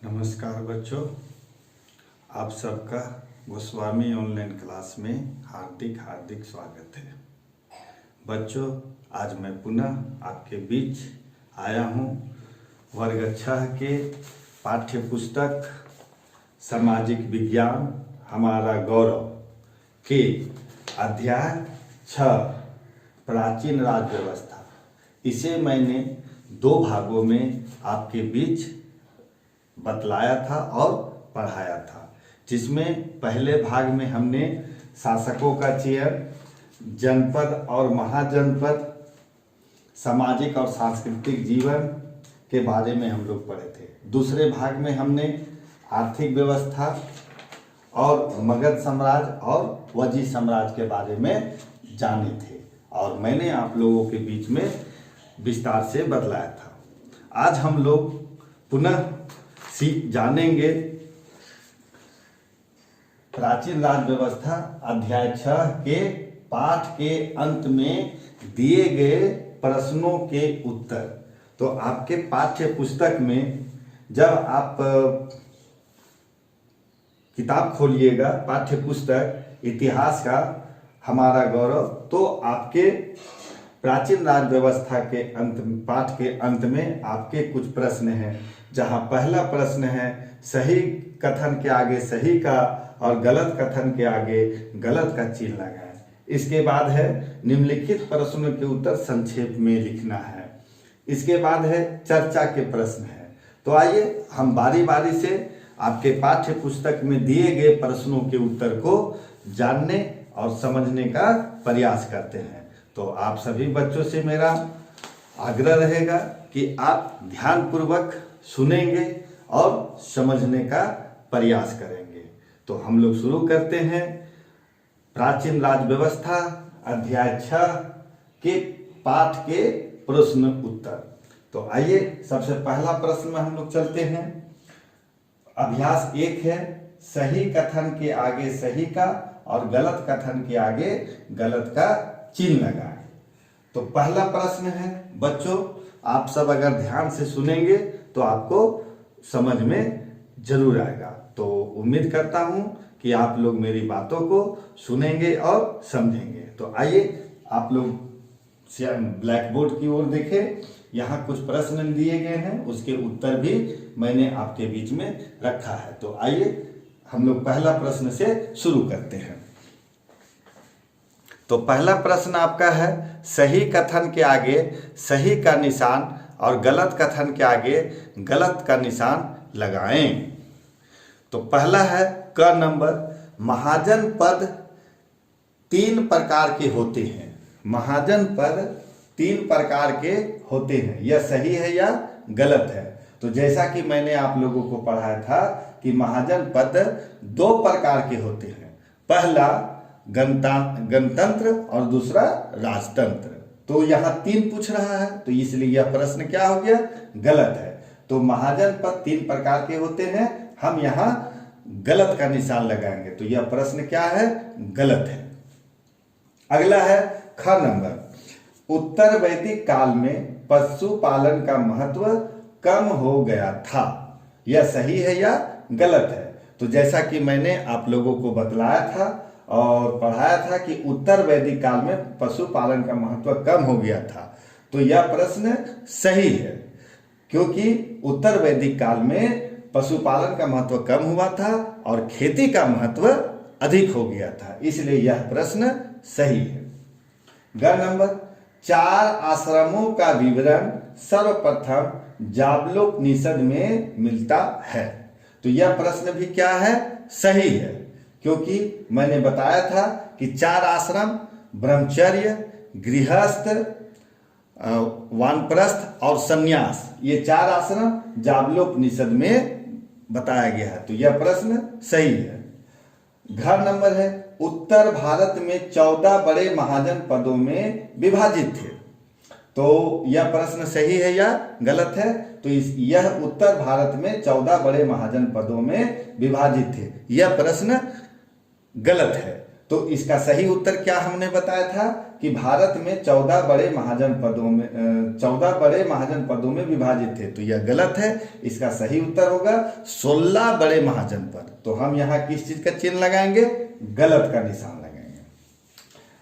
नमस्कार बच्चों, आप सबका गोस्वामी ऑनलाइन क्लास में हार्दिक हार्दिक स्वागत है। बच्चों, आज मैं पुनः आपके बीच आया हूँ वर्ग 6 के पाठ्य पुस्तक सामाजिक विज्ञान हमारा गौरव के अध्याय 6 प्राचीन राज्य व्यवस्था। इसे मैंने 2 भागों में आपके बीच बतलाया था और पढ़ाया था, जिसमें पहले भाग में हमने शासकों का चयन, जनपद और महाजनपद, सामाजिक और सांस्कृतिक जीवन के बारे में हम लोग पढ़े थे। दूसरे भाग में हमने आर्थिक व्यवस्था और मगध साम्राज्य और वजी साम्राज्य के बारे में जाने थे और मैंने आप लोगों के बीच में विस्तार से बतलाया था। आज हम लोग पुनः जानेंगे प्राचीन राज्य व्यवस्था अध्याय 6 के पाठ के अंत में दिए गए प्रश्नों के उत्तर। तो आपके पाठ्य पुस्तक में जब आप किताब खोलिएगा, पाठ्य पुस्तक इतिहास का हमारा गौरव, तो आपके प्राचीन राज्य व्यवस्था के पाठ के अंत में आपके कुछ प्रश्न हैं, जहां पहला प्रश्न है सही कथन के आगे सही का और गलत कथन के आगे गलत का चिन्ह लगाएं। इसके बाद है निम्नलिखित प्रश्नों के उत्तर संक्षेप में लिखना है। इसके बाद है चर्चा के प्रश्न है। तो आइए हम बारी बारी से आपके पाठ्य पुस्तक में दिए गए प्रश्नों के उत्तर को जानने और समझने का प्रयास करते हैं। तो आप सभी बच्चों से मेरा आग्रह रहेगा कि आप ध्यानपूर्वक सुनेंगे और समझने का प्रयास करेंगे। तो हम लोग शुरू करते हैं प्राचीन राज्य व्यवस्था अध्याय 6 के पाठ के प्रश्न उत्तर। तो आइए सबसे पहला प्रश्न में हम लोग चलते हैं। अभ्यास 1 है सही कथन के आगे सही का और गलत कथन के आगे गलत का चिन्ह लगाएं। तो पहला प्रश्न है बच्चों, आप सब अगर ध्यान से सुनेंगे तो आपको समझ में जरूर आएगा। तो उम्मीद करता हूं कि आप लोग मेरी बातों को सुनेंगे और समझेंगे। तो आइए आप लोग ब्लैक बोर्ड की ओर देखें। यहाँ कुछ प्रश्न दिए गए हैं, उसके उत्तर भी मैंने आपके बीच में रखा है। तो आइए हम लोग पहला प्रश्न से शुरू करते हैं। तो पहला प्रश्न आपका है सही कथन के आगे सही का निशान और गलत कथन के आगे गलत का निशान लगाएं। तो पहला है क नंबर, महाजन पद 3 प्रकार के होते हैं। महाजन पद 3 प्रकार के होते हैं, यह सही है या गलत है? तो जैसा कि मैंने आप लोगों को पढ़ाया था कि महाजन पद 2 प्रकार के होते हैं। पहला गणतंत्र और दूसरा राजतंत्र। तो यहाँ 3 पूछ रहा है, तो इसलिए यह प्रश्न क्या हो गया? गलत है। तो महाजन पद 3 प्रकार के होते हैं, हम यहाँ गलत का निशान लगाएंगे। तो यह प्रश्न क्या है? गलत है। अगला है ख नंबर, उत्तर वैदिक काल में पशुपालन का महत्व कम हो गया था, यह सही है या गलत है? तो जैसा कि मैंने आप लोगों को बतलाया था और पढ़ाया था कि उत्तर वैदिक काल में पशुपालन का महत्व कम हो गया था, तो यह प्रश्न सही है, क्योंकि उत्तर वैदिक काल में पशुपालन का महत्व कम हुआ था और खेती का महत्व अधिक हो गया था, इसलिए यह प्रश्न सही है। ग नंबर, 4 आश्रमों का विवरण सर्वप्रथम जाबलोपनिषद में मिलता है। तो यह प्रश्न भी क्या है? सही है, क्योंकि मैंने बताया था कि 4 आश्रम ब्रह्मचर्य, गृहस्थ, वानप्रस्थ और संन्यास, ये 4 आश्रम जाबलोपनिषद में बताया गया है। तो यह प्रश्न सही है। घ नंबर है उत्तर भारत में 14 बड़े महाजन पदों में विभाजित थे। तो यह प्रश्न सही है या गलत है? तो यह उत्तर भारत में 14 बड़े महाजन पदों में विभाजित थे, यह प्रश्न गलत है। तो इसका सही उत्तर क्या हमने बताया था कि भारत में 14 बड़े महाजनपदों में विभाजित थे। तो यह गलत है, इसका सही उत्तर होगा 16 बड़े महाजनपद। तो हम यहाँ किस चीज का चिन्ह लगाएंगे? गलत का निशान लगाएंगे।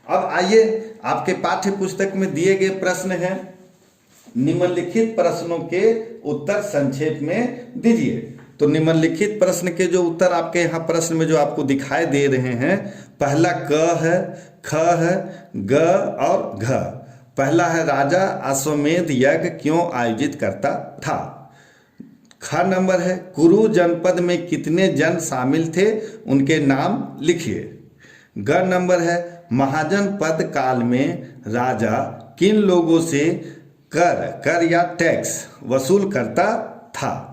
अब आइए आपके पाठ्य पुस्तक में दिए गए प्रश्न हैं, निम्नलिखित प्रश्नों के उत्तर संक्षेप में दीजिए। तो निम्नलिखित प्रश्न के जो उत्तर आपके यहाँ प्रश्न में जो आपको दिखाई दे रहे हैं, पहला क है, ख है, ग और घ। पहला है राजा अश्वमेध यज्ञ क्यों आयोजित करता था। ख नंबर है कुरु जनपद में कितने जन शामिल थे, उनके नाम लिखिए। ग नंबर है महाजन पद काल में राजा किन लोगों से कर या टैक्स वसूल करता था।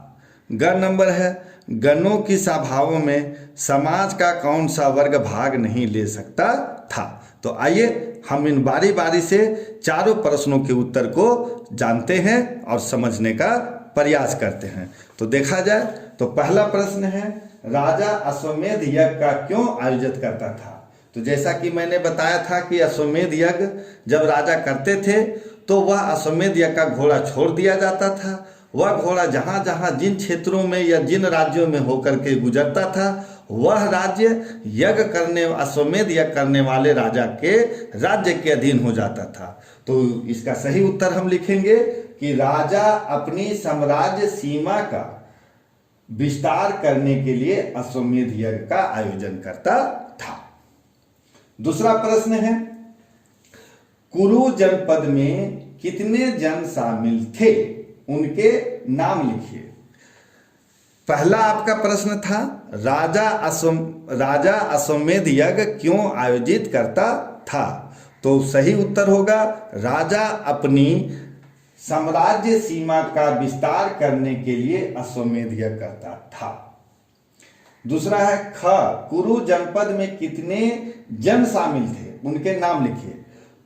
ग नंबर है गणों की सभाओं में समाज का कौन सा वर्ग भाग नहीं ले सकता था। तो आइए हम इन बारी बारी से चारों प्रश्नों के उत्तर को जानते हैं और समझने का प्रयास करते हैं। तो देखा जाए तो पहला प्रश्न है राजा अश्वमेध यज्ञ का क्यों आयोजित करता था। तो जैसा कि मैंने बताया था कि अश्वमेध यज्ञ जब राजा करते थे तो वह अश्वमेध यज्ञ का घोड़ा छोड़ दिया जाता था। वह घोड़ा जहां जहां जिन क्षेत्रों में या जिन राज्यों में होकर के गुजरता था, वह राज्य यज्ञ करने अश्वमेध यज्ञ करने वाले राजा के राज्य के अधीन हो जाता था। तो इसका सही उत्तर हम लिखेंगे कि राजा अपनी साम्राज्य सीमा का विस्तार करने के लिए अश्वमेध यज्ञ का आयोजन करता था। दूसरा प्रश्न है कुरु जनपद में कितने जन शामिल थे, उनके नाम लिखिए। पहला आपका प्रश्न था राजा अश्वमेध यज्ञ क्यों आयोजित करता था। तो सही उत्तर होगा राजा अपनी साम्राज्य सीमा का विस्तार करने के लिए अश्वमेध यज्ञ करता था। दूसरा है ख कुरु जनपद में कितने जन शामिल थे, उनके नाम लिखिए।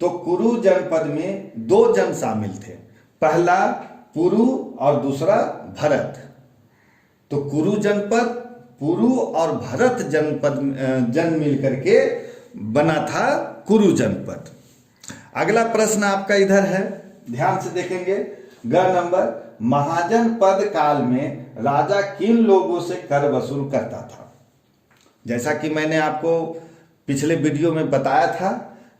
तो कुरु जनपद में 2 जन शामिल थे, पहला पुरु और दूसरा भरत। तो कुरु जनपद पुरु और भरत जन मिलकर के बना था कुरु जनपद। अगला प्रश्न आपका इधर है, ध्यान से देखेंगे। ग नंबर महाजन पद काल में राजा किन लोगों से कर वसूल करता था। जैसा कि मैंने आपको पिछले वीडियो में बताया था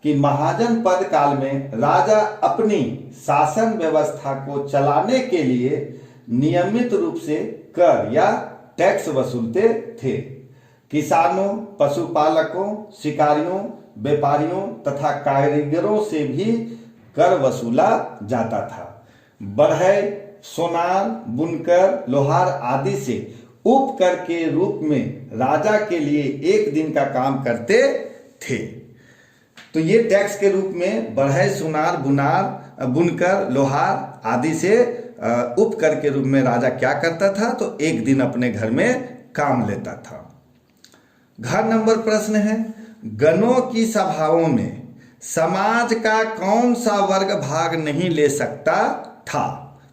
कि महाजन पद काल में राजा अपनी शासन व्यवस्था को चलाने के लिए नियमित रूप से कर या टैक्स वसूलते थे। किसानों, पशुपालकों, शिकारियों, व्यापारियों तथा कारीगरों से भी कर वसूला जाता था। बढ़ई, सोनार, बुनकर, लोहार आदि से उपकर के रूप में राजा के लिए एक दिन का काम करते थे। तो ये टैक्स के रूप में बढ़ई, सोनार, बुनकर, लोहार आदि से उपकर के रूप में राजा क्या करता था, तो एक दिन अपने घर में काम लेता था। घर नंबर प्रश्न है गणों की सभाओं में समाज का कौन सा वर्ग भाग नहीं ले सकता था।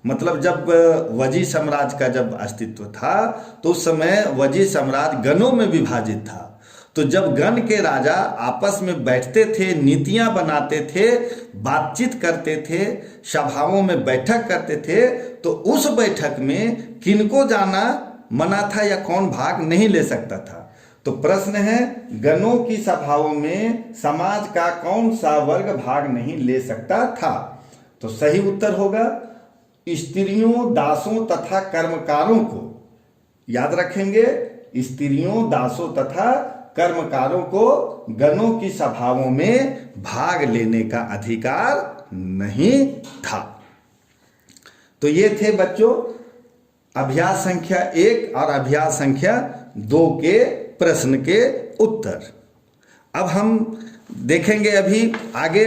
मतलब जब वजी साम्राज्य का जब अस्तित्व था तो उस समय वजी साम्राज्य गणों में विभाजित था। तो जब गण के राजा आपस में बैठते थे, नीतियां बनाते थे, बातचीत करते थे, सभाओं में बैठक करते थे, तो उस बैठक में किनको जाना मना था या कौन भाग नहीं ले सकता था। तो प्रश्न है गणों की सभाओं में समाज का कौन सा वर्ग भाग नहीं ले सकता था। तो सही उत्तर होगा स्त्रियों, दासों तथा कर्मकारों को। याद रखेंगे, स्त्रियों, दासों तथा कर्मकारों को गणों की सभाओं में भाग लेने का अधिकार नहीं था। तो ये थे बच्चों अभ्यास संख्या 1 और अभ्यास संख्या 2 के प्रश्न के उत्तर। अब हम देखेंगे अभी आगे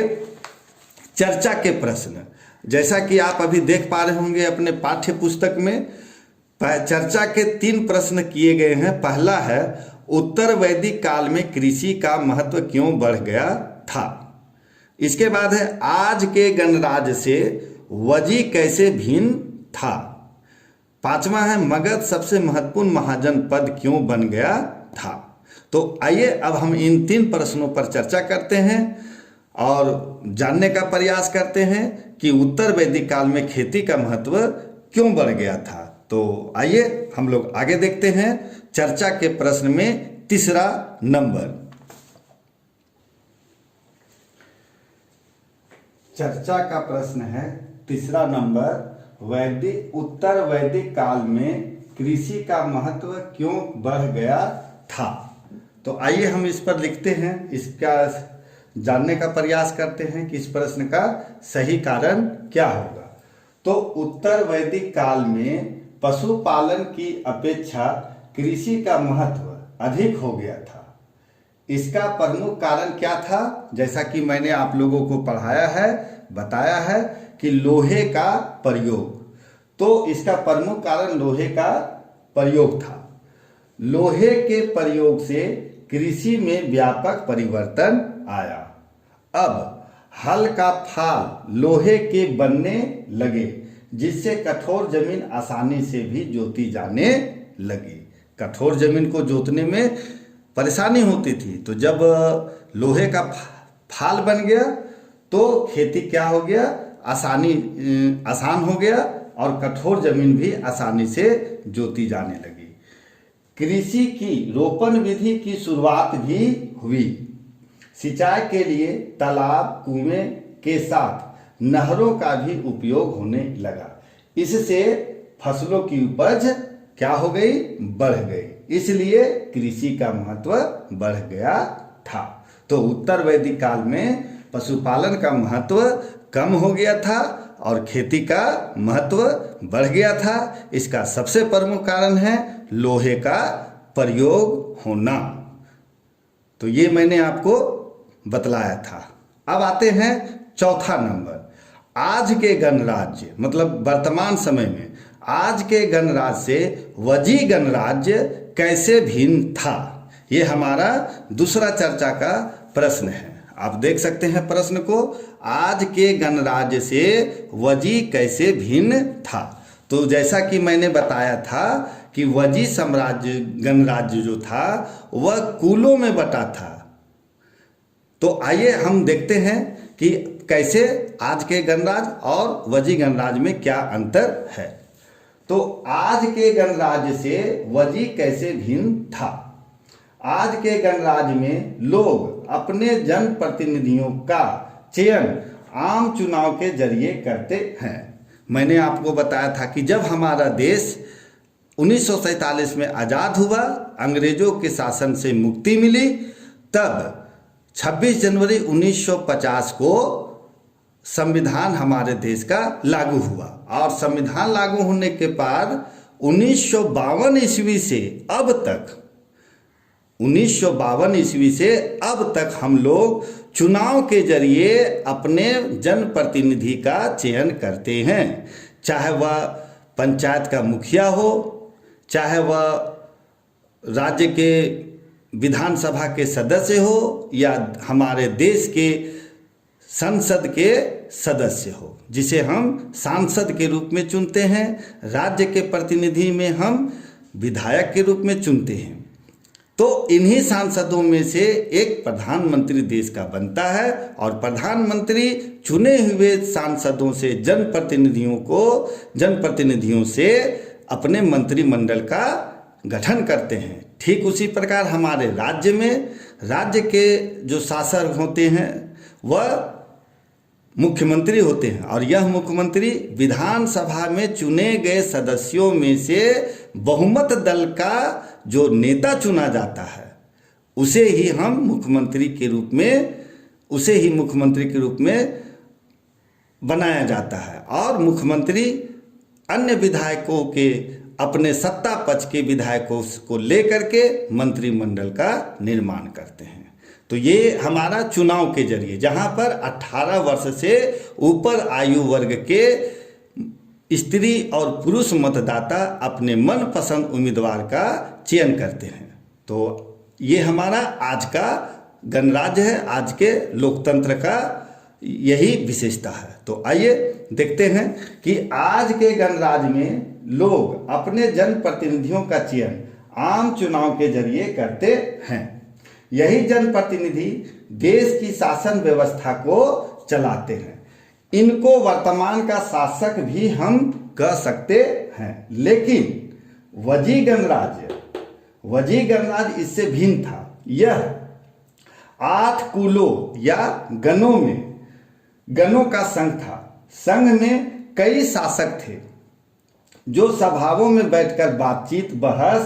चर्चा के प्रश्न। जैसा कि आप अभी देख पा रहे होंगे अपने पाठ्य पुस्तक में चर्चा के 3 प्रश्न किए गए हैं। पहला है उत्तर वैदिक काल में कृषि का महत्व क्यों बढ़ गया था। इसके बाद है आज के गणराज्य से वजी कैसे भिन्न था। 5वां है मगध सबसे महत्वपूर्ण महाजन पद क्यों बन गया था। तो आइए अब हम इन 3 प्रश्नों पर चर्चा करते हैं और जानने का प्रयास करते हैं कि उत्तर वैदिक काल में खेती का महत्व क्यों बढ़ गया था। तो आइए हम लोग आगे देखते हैं चर्चा के प्रश्न में तीसरा नंबर। चर्चा का प्रश्न है तीसरा नंबर, उत्तर वैदिक काल में कृषि का महत्व क्यों बढ़ गया था। तो आइए हम इस पर लिखते हैं, इसका जानने का प्रयास करते हैं कि इस प्रश्न का सही कारण क्या होगा। तो उत्तर वैदिक काल में पशुपालन की अपेक्षा कृषि का महत्व अधिक हो गया था। इसका प्रमुख कारण क्या था? जैसा कि मैंने आप लोगों को पढ़ाया है, बताया है कि लोहे का प्रयोग। तो इसका प्रमुख कारण लोहे का प्रयोग था। लोहे के प्रयोग से कृषि में व्यापक परिवर्तन आया। अब हल का फाल लोहे के बनने लगे, जिससे कठोर जमीन आसानी से भी जोती जाने लगी। कठोर जमीन को जोतने में परेशानी होती थी, तो जब लोहे का फाल बन गया तो खेती क्या हो गया, आसान हो गया और कठोर जमीन भी आसानी से जोती जाने लगी। कृषि की रोपण विधि की शुरुआत भी हुई। सिंचाई के लिए तालाब, कुएं के साथ नहरों का भी उपयोग होने लगा। इससे फसलों की उपज क्या हो गई, बढ़ गई। इसलिए कृषि का महत्व बढ़ गया था। तो उत्तर वैदिक काल में पशुपालन का महत्व कम हो गया था और खेती का महत्व बढ़ गया था। इसका सबसे प्रमुख कारण है लोहे का प्रयोग होना। तो ये मैंने आपको बतलाया था। अब आते हैं चौथा नंबर, आज के गणराज्य मतलब वर्तमान समय में आज के गणराज्य से वजी गणराज्य कैसे भिन्न था। ये हमारा दूसरा चर्चा का प्रश्न है। आप देख सकते हैं प्रश्न को, आज के गणराज्य से वजी कैसे भिन्न था। तो जैसा कि मैंने बताया था कि वजी साम्राज्य गणराज्य जो था वह कुलों में बटा था। तो आइए हम देखते हैं कि कैसे आज के गणराज्य और वजी गणराज्य में क्या अंतर है। तो आज के गणराज्य से वजी कैसे भिन्न था। आज के गणराज्य में लोग अपने जनप्रतिनिधियों का चयन आम चुनाव के जरिए करते हैं। मैंने आपको बताया था कि जब हमारा देश 1947 में आज़ाद हुआ, अंग्रेजों के शासन से मुक्ति मिली, तब 26 जनवरी 1950 को संविधान हमारे देश का लागू हुआ और संविधान लागू होने के बाद 1952 ईस्वी से अब तक 1952 ईस्वी से अब तक हम लोग चुनाव के जरिए अपने जनप्रतिनिधि का चयन करते हैं। चाहे वह पंचायत का मुखिया हो, चाहे वह राज्य के विधानसभा के सदस्य हो या हमारे देश के संसद के सदस्य हो, जिसे हम सांसद के रूप में चुनते हैं। राज्य के प्रतिनिधि में हम विधायक के रूप में चुनते हैं। तो इन्हीं सांसदों में से एक प्रधानमंत्री देश का बनता है और प्रधानमंत्री चुने हुए सांसदों से जनप्रतिनिधियों से अपने मंत्रिमंडल का गठन करते हैं। ठीक उसी प्रकार हमारे राज्य में राज्य के जो शासक होते हैं वह मुख्यमंत्री होते हैं और यह मुख्यमंत्री विधानसभा में चुने गए सदस्यों में से बहुमत दल का जो नेता चुना जाता है उसे ही मुख्यमंत्री के रूप में बनाया जाता है। और मुख्यमंत्री अन्य विधायकों के अपने सत्ता पक्ष के विधायकों को लेकर के मंत्रिमंडल का निर्माण करते हैं। तो ये हमारा चुनाव के जरिए, जहां पर 18 वर्ष से ऊपर आयु वर्ग के स्त्री और पुरुष मतदाता अपने मनपसंद उम्मीदवार का चयन करते हैं। तो ये हमारा आज का गणराज्य है, आज के लोकतंत्र का यही विशेषता है। तो आइए देखते हैं कि आज के गणराज्य में लोग अपने जनप्रतिनिधियों का चयन आम चुनाव के जरिए करते हैं। यही जनप्रतिनिधि देश की शासन व्यवस्था को चलाते हैं। इनको वर्तमान का शासक भी हम कह सकते हैं। लेकिन वजीर गणराज्य इससे भिन्न था। यह 8 कुलों या गणों का संघ था। संघ में कई शासक थे जो सभाओं में बैठकर बातचीत, बहस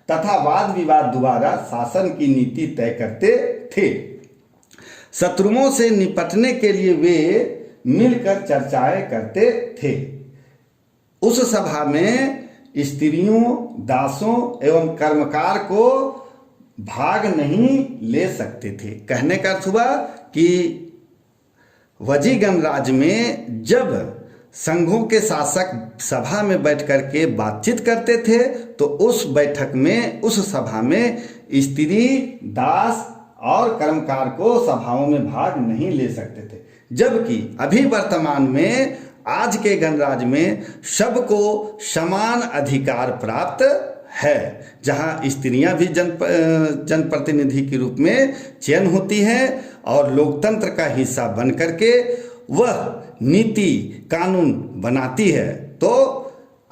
तथा वाद विवाद द्वारा शासन की नीति तय करते थे। शत्रुओं से निपटने के लिए वे मिलकर चर्चाएं करते थे। उस सभा में स्त्रियों, दासों एवं कर्मकार को भाग नहीं ले सकते थे। कहने का अर्थ हुआ कि वजीर गणराज्य में जब संघों के शासक सभा में बैठ करके बातचीत करते थे तो उस बैठक में, उस सभा में स्त्री, दास और कर्मकार को सभाओं में भाग नहीं ले सकते थे। जबकि अभी वर्तमान में आज के गणराज्य में सबको समान अधिकार प्राप्त है, जहां स्त्रियां भी जनप्रतिनिधि के रूप में चयन होती हैं और लोकतंत्र का हिस्सा बन करके वह नीति कानून बनाती है। तो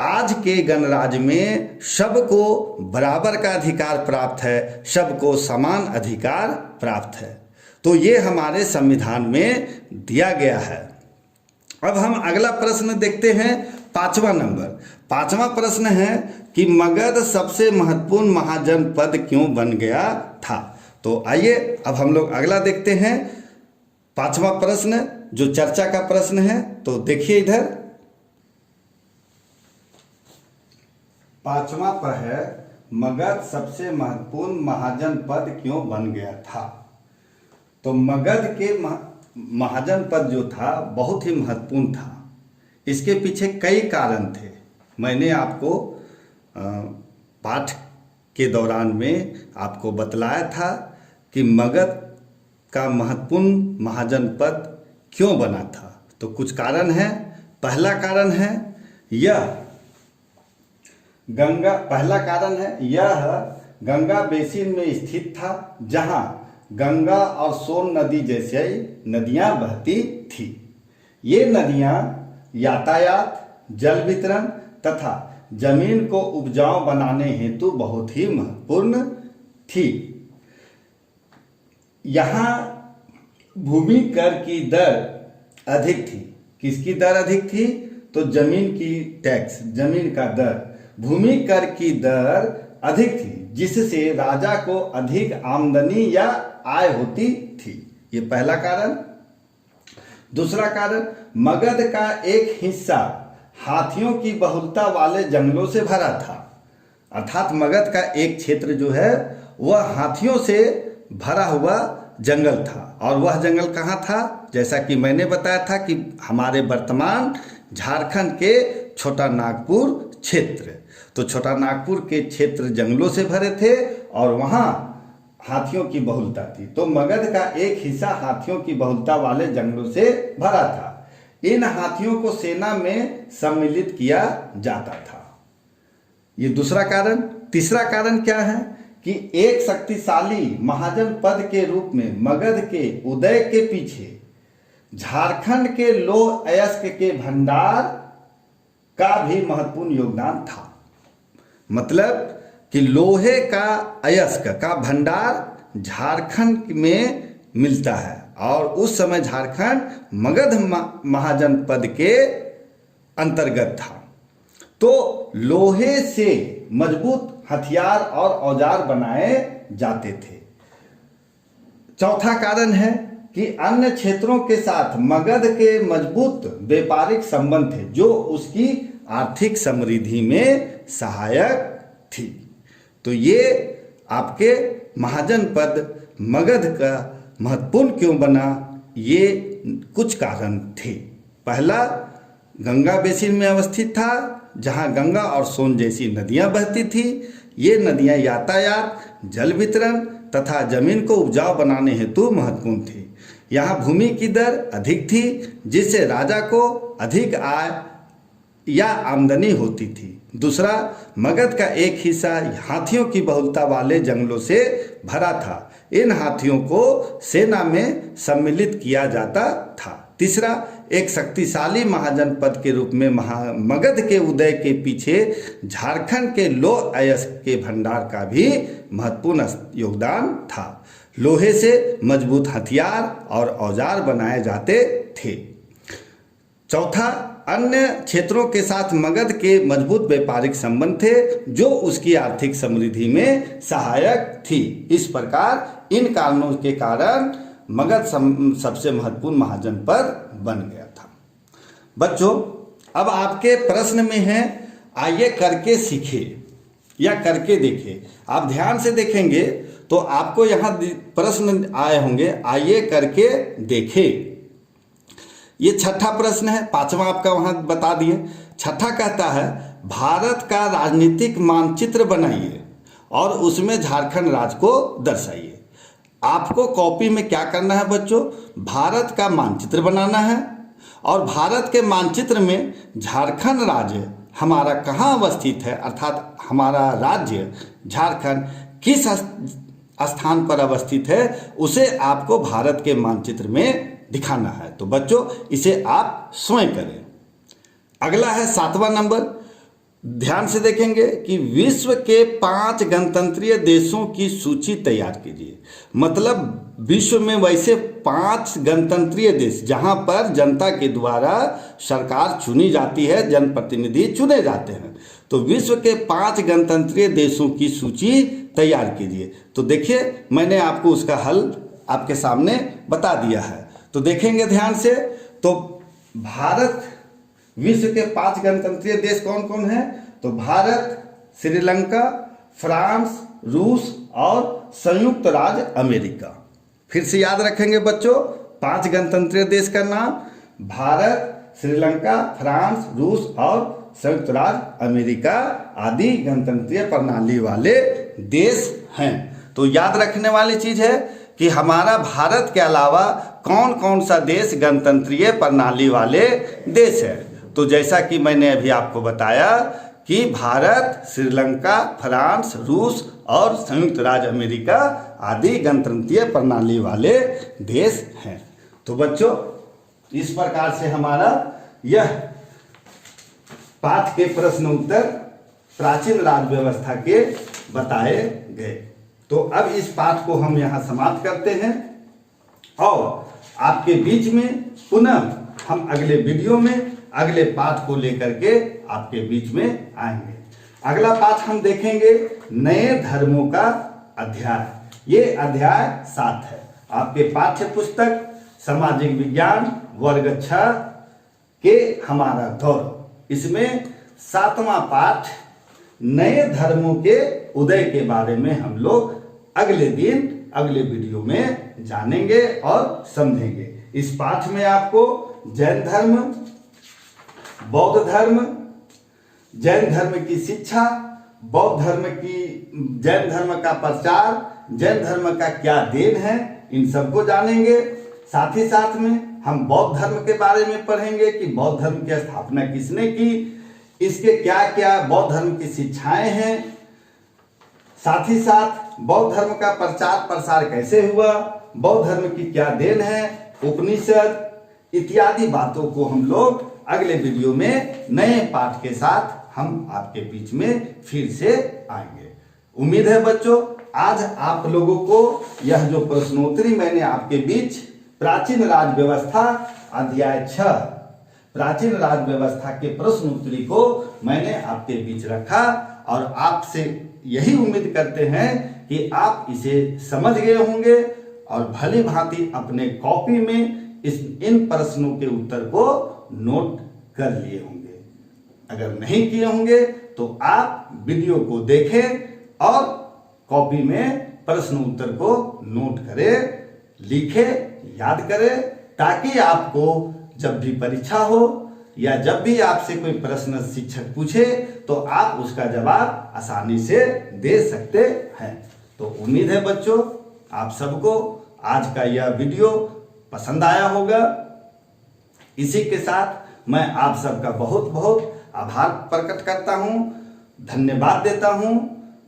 आज के गणराज्य में सबको बराबर का अधिकार प्राप्त है, सबको समान अधिकार प्राप्त है। तो ये हमारे संविधान में दिया गया है। अब हम अगला प्रश्न देखते हैं, 5वां नंबर। 5वां प्रश्न है कि मगध सबसे महत्वपूर्ण महाजनपद क्यों बन गया था। तो आइए अब हम लोग अगला देखते हैं, 5वां प्रश्न जो चर्चा का प्रश्न है। तो देखिए इधर 5वां पर है, मगध सबसे महत्वपूर्ण महाजनपद क्यों बन गया था। तो मगध के महाजनपद जो था बहुत ही महत्वपूर्ण था। इसके पीछे कई कारण थे। मैंने आपको पाठ के दौरान में आपको बतलाया था कि मगध का महत्वपूर्ण महाजनपद क्यों बना था। तो कुछ कारण है। पहला कारण है यह गंगा बेसिन में स्थित था, जहां गंगा और सोन नदी जैसे नदियां बहती थी। ये नदियां यातायात, जल वितरण तथा जमीन को उपजाऊ बनाने हेतु बहुत ही महत्वपूर्ण थी। यहाँ भूमि कर की दर अधिक थी। किसकी दर अधिक थी? तो जमीन की टैक्स, जमीन का दर, भूमि कर की दर अधिक थी, जिससे राजा को अधिक आमदनी या आय होती थी। ये पहला कारण। दूसरा कारण, मगध का एक हिस्सा हाथियों की बहुलता वाले जंगलों से भरा था। अर्थात मगध का एक क्षेत्र जो है वह हाथियों से भरा हुआ जंगल था। और वह जंगल कहाँ था? जैसा कि मैंने बताया था कि हमारे वर्तमान झारखंड के छोटा नागपुर क्षेत्र। तो छोटा नागपुर के क्षेत्र जंगलों से भरे थे और वहाँ हाथियों की बहुलता थी। तो मगध का एक हिस्सा हाथियों की बहुलता वाले जंगलों से भरा था। इन हाथियों को सेना में सम्मिलित किया जाता था। ये दूसरा कारण। तीसरा कारण क्या है कि एक शक्तिशाली महाजन पद के रूप में मगध के उदय के पीछे झारखंड के लौह अयस्क के भंडार का भी महत्वपूर्ण योगदान था। मतलब कि लोहे का अयस्क का भंडार झारखंड में मिलता है और उस समय झारखंड मगध महाजनपद के अंतर्गत था। तो लोहे से मजबूत हथियार और औजार बनाए जाते थे। चौथा कारण है कि अन्य क्षेत्रों के साथ मगध के मजबूत व्यापारिक संबंध थे, जो उसकी आर्थिक समृद्धि में सहायक थी। तो ये आपके महाजनपद मगध का महत्वपूर्ण क्यों बना, ये कुछ कारण थे। पहला, गंगा बेसिन में अवस्थित था, जहां गंगा और सोन जैसी नदियां बहती थी। ये नदियां यातायात, जल वितरण तथा जमीन को उपजाऊ बनाने हेतु महत्वपूर्ण थी। यहाँ भूमि की दर अधिक थी, जिससे राजा को अधिक आय या आमदनी होती थी। दूसरा, मगध का एक हिस्सा हाथियों की बहुलता वाले जंगलों से भरा था। इन हाथियों को सेना में सम्मिलित किया जाता था। तीसरा, एक शक्तिशाली महाजनपद के रूप में मगध के उदय के पीछे झारखंड के लौह अयस्क के भंडार का भी महत्वपूर्ण योगदान था। लोहे से मजबूत हथियार और औजार बनाए जाते थे। चौथा, अन्य क्षेत्रों के साथ मगध के मजबूत व्यापारिक संबंध थे जो उसकी आर्थिक समृद्धि में सहायक थी। इस प्रकार इन कारणों के कारण मगध सबसे महत्वपूर्ण महाजनपद बन गया था। बच्चों, अब आपके प्रश्न में है आइए करके सीखे या करके देखें। आप ध्यान से देखेंगे तो आपको यहाँ प्रश्न आए होंगे आइए करके देखें। ये छठा प्रश्न है, पांचवा आपका वहां बता दिए। छठा कहता है भारत का राजनीतिक मानचित्र बनाइए और उसमें झारखंड राज्य को दर्शाइए। आपको कॉपी में क्या करना है बच्चों, भारत का मानचित्र बनाना है और भारत के मानचित्र में झारखंड राज्य हमारा कहाँ अवस्थित है, अर्थात हमारा राज्य झारखंड किस स्थान पर अवस्थित है उसे आपको भारत के मानचित्र में दिखाना है। तो बच्चों इसे आप स्वयं करें। अगला है 7वां नंबर, ध्यान से देखेंगे कि विश्व के 5 गणतंत्रीय देशों की सूची तैयार कीजिए। मतलब विश्व में वैसे 5 गणतंत्रीय देश जहां पर जनता के द्वारा सरकार चुनी जाती है, जनप्रतिनिधि चुने जाते हैं। तो विश्व के 5 गणतंत्रीय देशों की सूची तैयार कीजिए। तो देखिए मैंने आपको उसका हल आपके सामने बता दिया है। तो देखेंगे ध्यान से, तो भारत विश्व के 5 गणतंत्रीय देश कौन कौन है, तो भारत, श्रीलंका, फ्रांस, रूस और संयुक्त राज्य अमेरिका। फिर से याद रखेंगे बच्चों 5 गणतंत्रीय देश का नाम, भारत, श्रीलंका, फ्रांस, रूस और संयुक्त राज्य अमेरिका आदि गणतंत्रीय प्रणाली वाले देश हैं। तो याद रखने वाली चीज है कि हमारा भारत के अलावा कौन कौन सा देश गणतंत्रीय प्रणाली वाले देश है। तो जैसा कि मैंने अभी आपको बताया कि भारत, श्रीलंका, फ्रांस, रूस और संयुक्त राज्य अमेरिका आदि गणतंत्रीय प्रणाली वाले देश हैं। तो बच्चों इस प्रकार से हमारा यह पाठ के प्रश्न उत्तर प्राचीन राज्य व्यवस्था के बताए गए। तो अब इस पाठ को हम यहाँ समाप्त करते हैं और आपके बीच में पुनः हम अगले वीडियो में अगले पाठ को लेकर के आपके बीच में आएंगे। अगला पाठ हम देखेंगे नए धर्मों का अध्याय। ये अध्याय 7 है। आपके पाठ्य पुस्तक सामाजिक विज्ञान वर्ग 6 के हमारा दौर, इसमें 7वां पाठ नए धर्मों के उदय के बारे में हम लोग अगले दिन अगले वीडियो में जानेंगे और समझेंगे। इस पाठ में आपको जैन धर्म, बौद्ध धर्म, जैन धर्म की शिक्षा, बौद्ध धर्म की, जैन धर्म का प्रचार, जैन धर्म का क्या देन है, इन सबको जानेंगे। साथ ही साथ में हम बौद्ध धर्म के बारे में पढ़ेंगे कि बौद्ध धर्म की स्थापना किसने की, इसके क्या क्या बौद्ध धर्म की शिक्षाएं हैं। साथ ही साथ बौद्ध धर्म का प्रचार प्रसार कैसे हुआ, बौद्ध धर्म की क्या देन है, उपनिषद इत्यादि बातों को हम लोग अगले वीडियो में नए पाठ के साथ हम आपके बीच में फिर से आएंगे। उम्मीद है बच्चों आज आप लोगों को यह जो प्रश्नोत्तरी मैंने आपके बीच प्राचीन राज्य व्यवस्था अध्याय 6 प्राचीन राज्य व्यवस्था के प्रश्नोत्तरी को मैंने आपके बीच रखा और आपसे यही उम्मीद करते हैं कि आप इसे समझ गए होंगे और भली भांति अपने कॉपी में इन प्रश्नों के उत्तर को नोट कर लिए होंगे। अगर नहीं किए होंगे तो आप वीडियो को देखें और कॉपी में प्रश्न उत्तर को नोट करें, लिखें, याद करें, ताकि आपको जब भी परीक्षा हो या जब भी आपसे कोई प्रश्न शिक्षक पूछे तो आप उसका जवाब आसानी से दे सकते हैं। तो उम्मीद है बच्चों आप सबको आज का यह वीडियो पसंद आया होगा। इसी के साथ मैं आप सबका बहुत बहुत आभार प्रकट करता हूं, धन्यवाद देता हूं।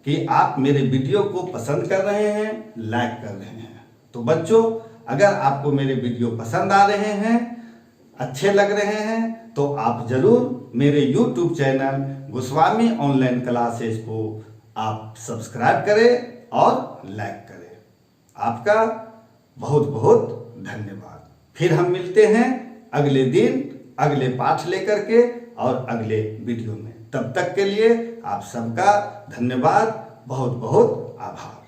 कि आप मेरे वीडियो को पसंद कर रहे हैं, लाइक कर रहे हैं। तो बच्चों, अगर आपको मेरे वीडियो पसंद आ रहे हैं, अच्छे लग रहे हैं, तो आप जरूर मेरे YouTube channel Goswami online classes को आप सब्सक्राइब करें और लाइक करें। आपका बहुत बहुत धन्यवाद। फिर हम मिलते हैं अगले दिन अगले पाठ लेकर के और अगले वीडियो में। तब तक के लिए आप सबका धन्यवाद, बहुत बहुत आभार।